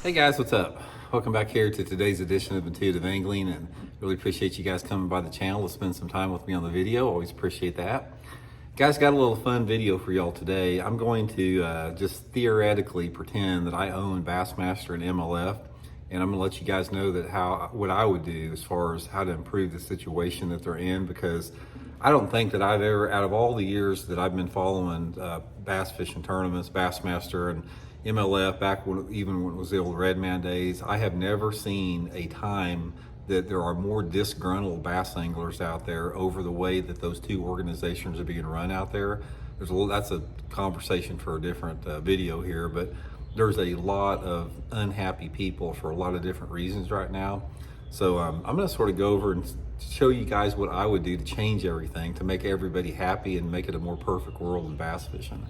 Hey guys, what's up? Welcome back here to today's edition of Intuitive Angling, and really appreciate you guys coming by the channel to spend some time with me on the video. Always appreciate that. Guys, got a little fun video for y'all today. I'm going to just theoretically pretend that I own Bassmaster and MLF, and I'm gonna let you guys know that what I would do as far as how to improve the situation that they're in, because I don't think that I've ever, out of all the years that I've been following bass fishing tournaments, Bassmaster and MLF, back when even when it was the old Redman days, I have never seen a time that there are more disgruntled bass anglers out there over the way that those two organizations are being run out there. That's a conversation for a different video here, but there's a lot of unhappy people for a lot of different reasons right now. So I'm going to sort of go over and show you guys what I would do to change everything, to make everybody happy and make it a more perfect world in bass fishing.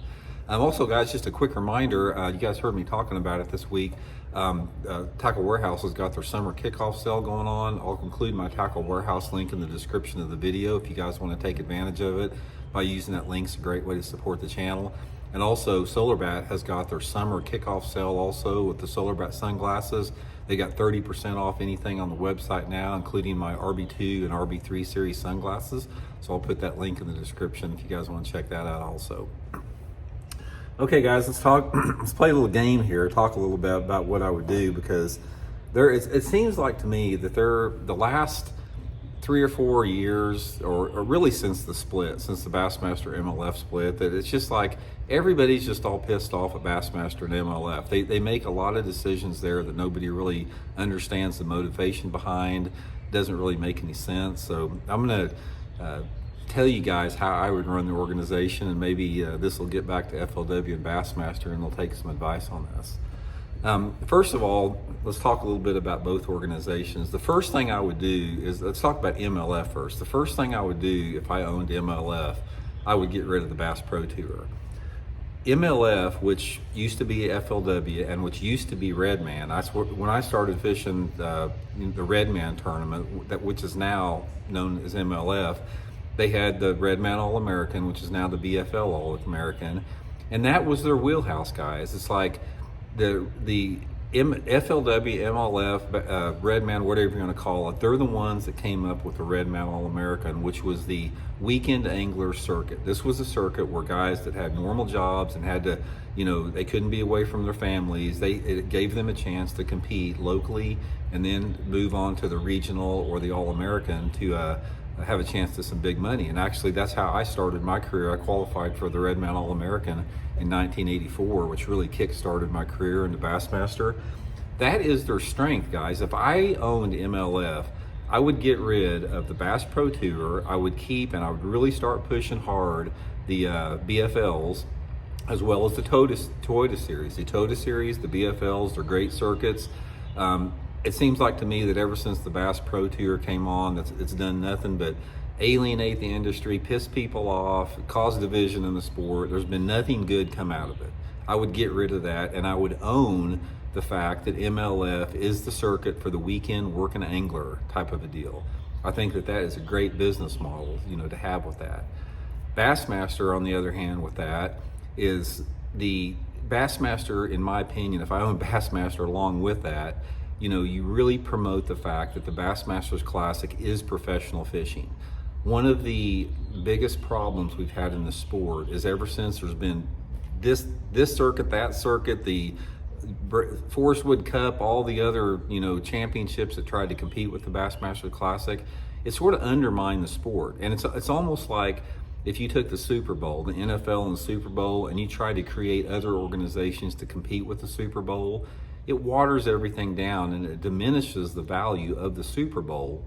Also, guys, just a quick reminder, you guys heard me talking about it this week. Tackle Warehouse has got their summer kickoff sale going on. I'll include my Tackle Warehouse link in the description of the video if you guys want to take advantage of it by using that link. It's a great way to support the channel. And also, SolarBat has got their summer kickoff sale also with the SolarBat sunglasses. They got 30% off anything on the website now, including my RB2 and RB3 series sunglasses. So I'll put that link in the description if you guys want to check that out also. Okay guys, let's play a little game here, talk a little bit about what I would do, because it seems like to me that the last 3 or 4 years, or really since the split, since the Bassmaster MLF split, that it's just like everybody's just all pissed off at Bassmaster and MLF. They make a lot of decisions there that nobody really understands the motivation behind. Doesn't really make any sense. So I'm gonna tell you guys how I would run the organization, and maybe this will get back to FLW and Bassmaster and they'll take some advice on this. First of all, let's talk a little bit about both organizations. The first thing I would do is, let's talk about MLF first. The first thing I would do if I owned MLF, I would get rid of the Bass Pro Tour. MLF, which used to be FLW and which used to be Redman, when I started fishing the Redman tournament, which is now known as MLF, they had the Redman All-American, which is now the BFL All-American, and that was their wheelhouse, guys. It's like the FLW, MLF, Redman, whatever you're going to call it, they're the ones that came up with the Redman All-American, which was the weekend angler circuit. This was a circuit where guys that had normal jobs and had to, they couldn't be away from their families. It gave them a chance to compete locally and then move on to the regional or the All-American to have a chance to some big money. And actually, that's how I started my career. I qualified for the Redman All-American in 1984, which really kick-started my career into Bassmaster. That is their strength, guys. If I owned MLF, I would get rid of the Bass Pro Tour. I would keep, and I would really start pushing hard, the BFLs, as well as the Toyota Series. The Toyota Series, the BFLs, they're great circuits. It seems like to me that ever since the Bass Pro Tour came on, it's done nothing but alienate the industry, piss people off, cause division in the sport. There's been nothing good come out of it. I would get rid of that, and I would own the fact that MLF is the circuit for the weekend working angler type of a deal. I think that is a great business model, to have with that. Bassmaster, on the other hand, with that, is the Bassmaster, in my opinion, if I own Bassmaster along with that, you really promote the fact that the Bassmasters Classic is professional fishing. One of the biggest problems we've had in the sport is ever since there's been this circuit, that circuit, the Forest Wood Cup, all the other championships that tried to compete with the Bassmaster Classic, it sort of undermined the sport. And it's almost like if you took the Super Bowl, the NFL and the Super Bowl, and you tried to create other organizations to compete with the Super Bowl, it waters everything down and it diminishes the value of the Super Bowl.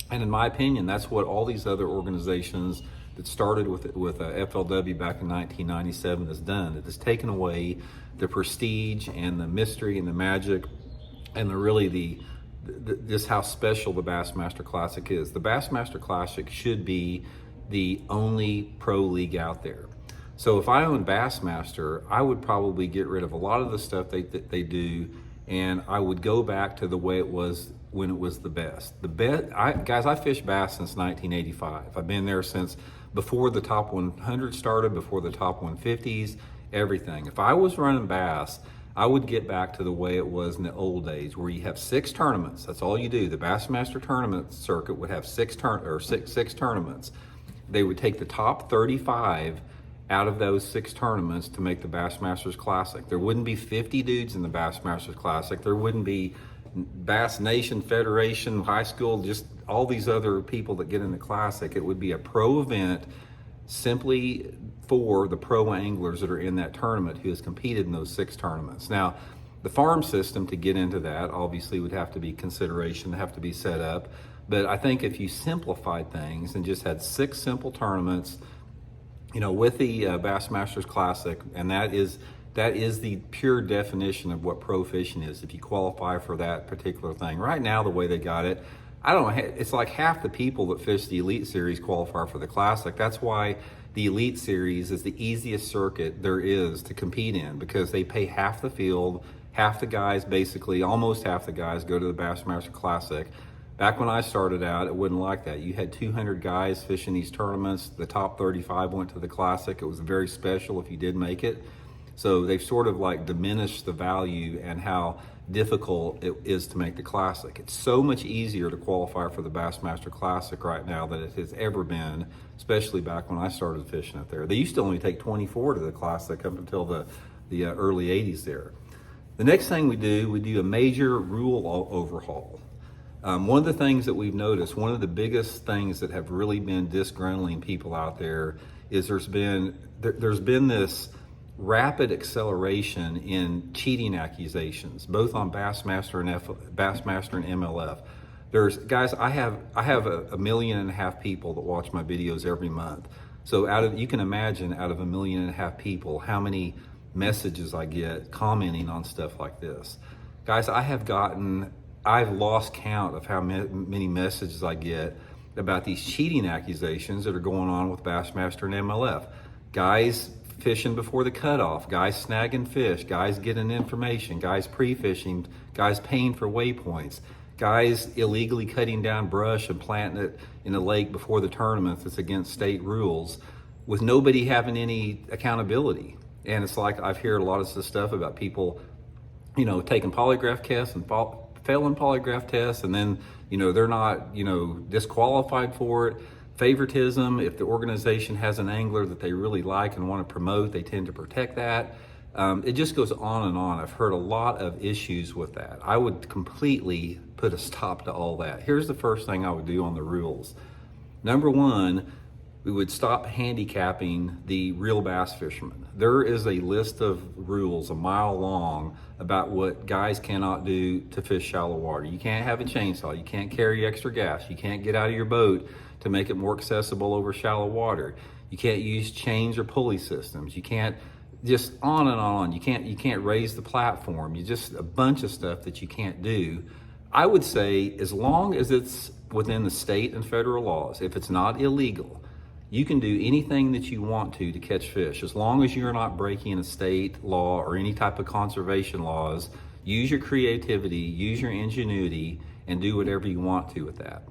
And in my opinion, that's what all these other organizations that started with FLW back in 1997 has done. It has taken away the prestige and the mystery and the magic and just how special the Bassmaster Classic is. The Bassmaster Classic should be the only pro league out there. So if I own Bassmaster, I would probably get rid of a lot of the stuff that they do, and I would go back to the way it was when it was the best. Guys, I fished bass since 1985. I've been there since before the top 100 started, before the top 150s, everything. If I was running bass, I would get back to the way it was in the old days, where you have 6 tournaments. That's all you do. The Bassmaster tournament circuit would have six tournaments. They would take the top 35 out of those 6 tournaments to make the Bassmasters Classic. There wouldn't be 50 dudes in the Bassmasters Classic. There wouldn't be Bass Nation, Federation, high school, just all these other people that get in the Classic. It would be a pro event simply for the pro anglers that are in that tournament who has competed in those 6 tournaments. Now, the farm system to get into that obviously would have to be consideration, have to be set up. But I think if you simplified things and just had 6 simple tournaments, with the Bassmasters Classic, and that is the pure definition of what pro fishing is. If you qualify for that particular thing, right now the way they got it, I don't know, it's like half the people that fish the Elite Series qualify for the Classic. That's why the Elite Series is the easiest circuit there is to compete in, because they pay half the field, half the guys, basically almost half the guys go to the Bassmaster Classic. Back when I started out, it wasn't like that. You had 200 guys fishing these tournaments. The top 35 went to the Classic. It was very special if you did make it. So they've sort of like diminished the value and how difficult it is to make the Classic. It's so much easier to qualify for the Bassmaster Classic right now than it has ever been, especially back when I started fishing it there. They used to only take 24 to the Classic up until the early 80s there. The next thing we do a major rule overhaul. One of the things that we've noticed, one of the biggest things that have really been disgruntling people out there is there's been this rapid acceleration in cheating accusations, both on Bassmaster and MLF. Guys, I have a 1.5 million people that watch my videos every month. So you can imagine out of 1.5 million people, how many messages I get commenting on stuff like this. Guys, I've lost count of how many messages I get about these cheating accusations that are going on with Bassmaster and MLF. Guys fishing before the cutoff, guys snagging fish, guys getting information, guys pre-fishing, guys paying for waypoints, guys illegally cutting down brush and planting it in a lake before the tournament that's against state rules, with nobody having any accountability. And it's like I've heard a lot of this stuff about people, taking polygraph tests and failing polygraph tests, and then they're not disqualified for it. Favoritism, if the organization has an angler that they really like and want to promote, they tend to protect that. It just goes on and on. I've heard a lot of issues with that. I would completely put a stop to all that. Here's the first thing I would do on the rules. Number 1, we would stop handicapping the real bass fishermen. There is a list of rules a mile long about what guys cannot do to fish shallow water. You can't have a chainsaw, you can't carry extra gas, you can't get out of your boat to make it more accessible over shallow water. You can't use chains or pulley systems. You can't, just on and on. You can't raise the platform. You just a bunch of stuff that you can't do. I would say as long as it's within the state and federal laws, if it's not illegal, you can do anything that you want to catch fish, as long as you're not breaking a state law or any type of conservation laws. Use your creativity, use your ingenuity, and do whatever you want to with that.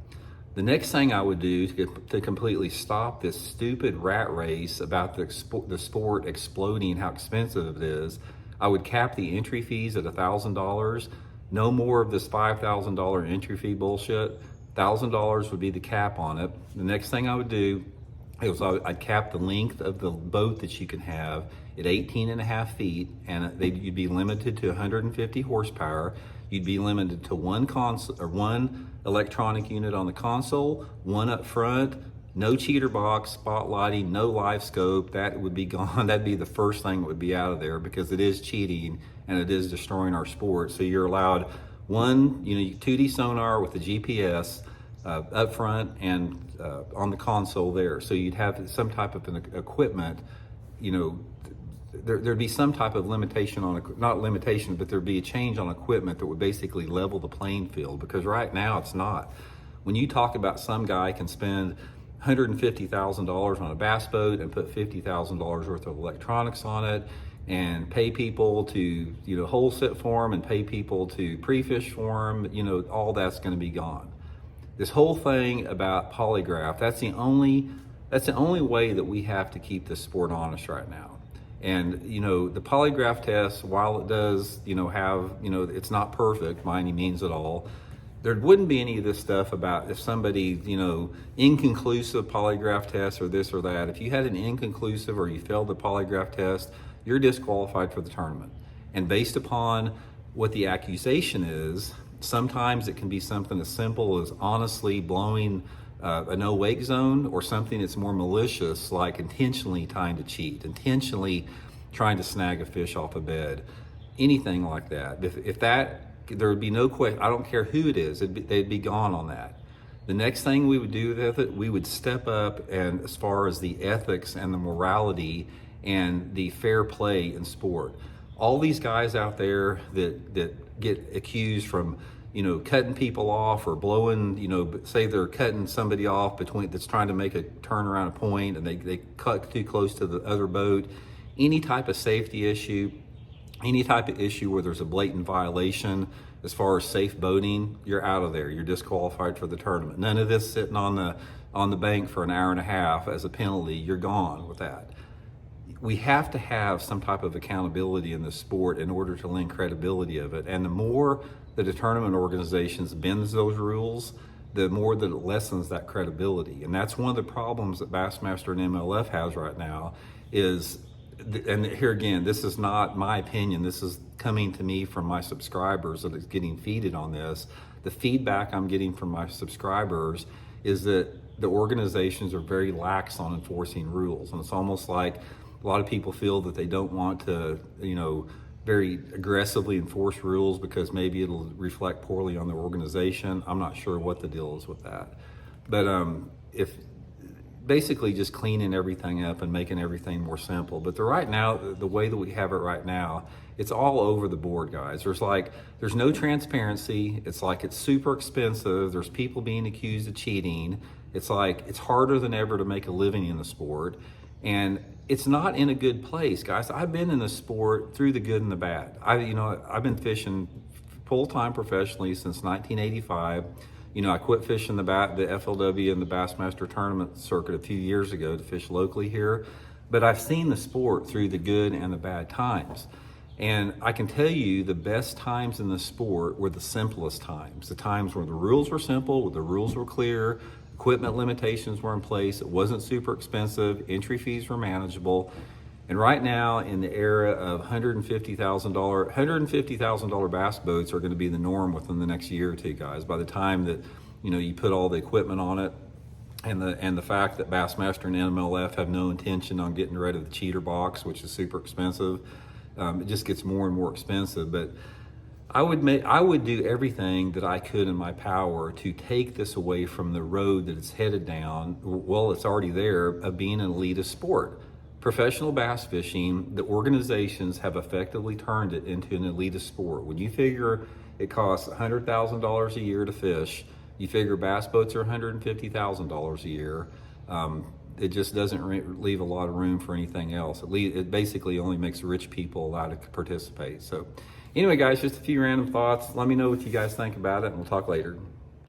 The next thing I would do to completely stop this stupid rat race about the sport exploding, how expensive it is, I would cap the entry fees at $1,000. No more of this $5,000 entry fee bullshit. $1,000 would be the cap on it. The next thing I would do is I'd cap the length of the boat that you can have at 18.5 feet, and you'd be limited to 150 horsepower. You'd be limited to one electronic unit on the console, one up front, no cheater box, spotlighting, no live scope. That would be gone. That'd be the first thing that would be out of there, because it is cheating and it is destroying our sport. So you're allowed one, 2D sonar with the GPS up front and on the console there. So you'd have some type of an equipment, there'd be some type of limitation not limitation, but there'd be a change on equipment that would basically level the playing field, because right now it's not. When you talk about some guy can spend $150,000 on a bass boat and put $50,000 worth of electronics on it and pay people to, hole sit for them and pay people to pre-fish for them, all that's going to be gone. This whole thing about polygraph, that's the only way that we have to keep this sport honest right now. And, the polygraph test, while it does, have, it's not perfect by any means at all, there wouldn't be any of this stuff about if somebody, inconclusive polygraph test or this or that. If you had an inconclusive or you failed the polygraph test, you're disqualified for the tournament. And based upon what the accusation is, sometimes it can be something as simple as honestly blowing a no wake zone, or something that's more malicious, like intentionally trying to cheat, intentionally trying to snag a fish off a bed, anything like that. If that, there would be no question. I don't care who it is, they'd be gone on that. The next thing we would do with it, we would step up, and as far as the ethics and the morality and the fair play in sport. All these guys out there that get accused from cutting people off or blowing, say they're cutting somebody off that's trying to make a turn around a point and they cut too close to the other boat. Any type of safety issue, any type of issue where there's a blatant violation as far as safe boating, you're out of there. You're disqualified for the tournament. None of this sitting on the bank for an hour and a half as a penalty. You're gone with that. We have to have some type of accountability in the sport in order to lend credibility of it. And the more that the tournament organizations bends those rules, the more that it lessens that credibility. And that's one of the problems that Bassmaster and MLF has right now is, and here again, this is not my opinion, this is coming to me from my subscribers that is getting feeded on this. The feedback I'm getting from my subscribers is that the organizations are very lax on enforcing rules. And it's almost like a lot of people feel that they don't want to, very aggressively enforce rules because maybe it'll reflect poorly on their organization. I'm not sure what the deal is with that. But if basically just cleaning everything up and making everything more simple. But right now, the way that we have it right now, it's all over the board, guys. There's no transparency. It's like it's super expensive. There's people being accused of cheating. It's like it's harder than ever to make a living in the sport. And it's not in a good place, guys. I've been in the sport through the good and the bad. I've been fishing full-time professionally since 1985. I quit fishing the FLW and the Bassmaster tournament circuit a few years ago to fish locally here. But I've seen the sport through the good and the bad times. And I can tell you the best times in the sport were the simplest times. The times where the rules were simple, where the rules were clear, equipment limitations were in place, it wasn't super expensive, entry fees were manageable. And right now, in the era of $150,000 bass boats are going to be the norm within the next year or two, guys. By the time that you put all the equipment on it, and the fact that Bassmaster and MLF have no intention on getting rid of the cheater box, which is super expensive, it just gets more and more expensive. But I would do everything that I could in my power to take this away from the road that it's headed down. Well, it's already there, of being an elitist sport. Professional bass fishing, the organizations have effectively turned it into an elitist sport. When you figure it costs $100,000 a year to fish, you figure bass boats are $150,000 a year, it just doesn't leave a lot of room for anything else. It basically only makes rich people allowed to participate. So anyway, guys, just a few random thoughts. Let me know what you guys think about it, and we'll talk later.